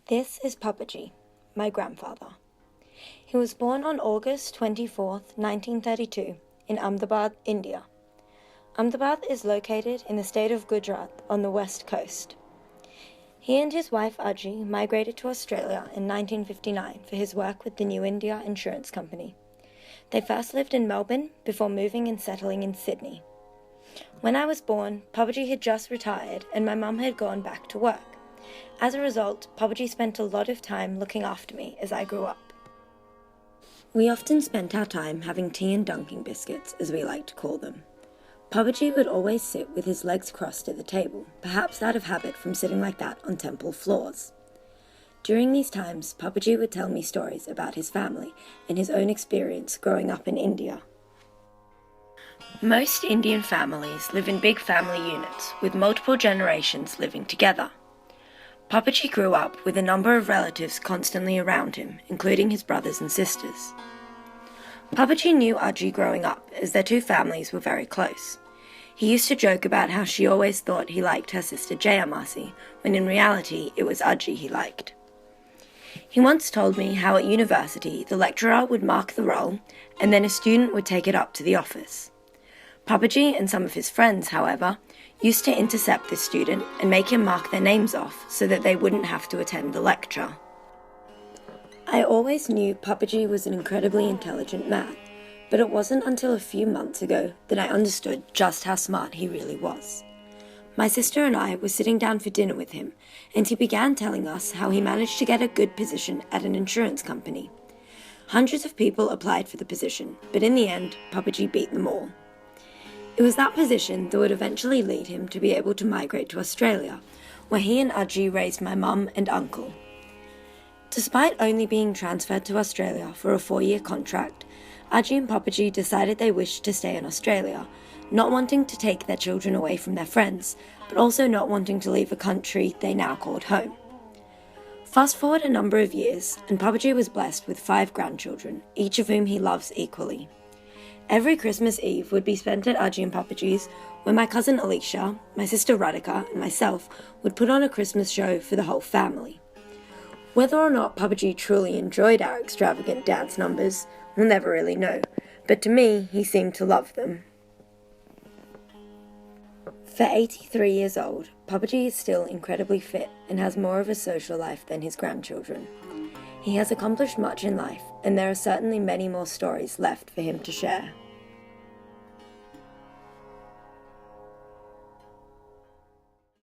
This is Papaji, my grandfather. He was born on August 24th, 1932, in Ahmedabad, India. Ahmedabad is located in the state of Gujarat on the west coast. He and his wife Aji migrated to Australia in 1959 for his work with the New India Insurance Company. They first lived in Melbourne before moving and settling in Sydney. When I was born, Papaji had just retired and my mum had gone back to work. As a result, Papaji spent a lot of time looking after me as I grew up. We often spent our time having tea and dunking biscuits, as we like to call them. Papaji would always sit with his legs crossed at the table, perhaps out of habit from sitting like that on temple floors. During these times, Papaji would tell me stories about his family and his own experience growing up in India. Most Indian families live in big family units, with multiple generations living together. Papaji grew up with a number of relatives constantly around him, including his brothers and sisters. Papaji knew Aji growing up, as their two families were very close. He used to joke about how she always thought he liked her sister Jayamasi, when in reality it was Aji he liked. He once told me how at university the lecturer would mark the roll, and then a student would take it up to the office. Papaji and some of his friends, however, used to intercept this student and make him mark their names off so that they wouldn't have to attend the lecture. I always knew Papaji was an incredibly intelligent man, but it wasn't until a few months ago that I understood just how smart he really was. My sister and I were sitting down for dinner with him, and he began telling us how he managed to get a good position at an insurance company. Hundreds of people applied for the position, but in the end, Papaji beat them all. It was that position that would eventually lead him to be able to migrate to Australia, where he and Aji raised my mum and uncle. Despite only being transferred to Australia for a 4-year contract, Aji and Papaji decided they wished to stay in Australia, not wanting to take their children away from their friends, but also not wanting to leave a country they now called home. Fast forward a number of years, and Papaji was blessed with 5 grandchildren, each of whom he loves equally. Every Christmas Eve would be spent at Aji and Papaji's, where my cousin Alicia, my sister Radhika, and myself would put on a Christmas show for the whole family. Whether or not Papaji truly enjoyed our extravagant dance numbers, we'll never really know, but to me, he seemed to love them. For 83 years old, Papaji is still incredibly fit and has more of a social life than his grandchildren. He has accomplished much in life, and there are certainly many more stories left for him to share.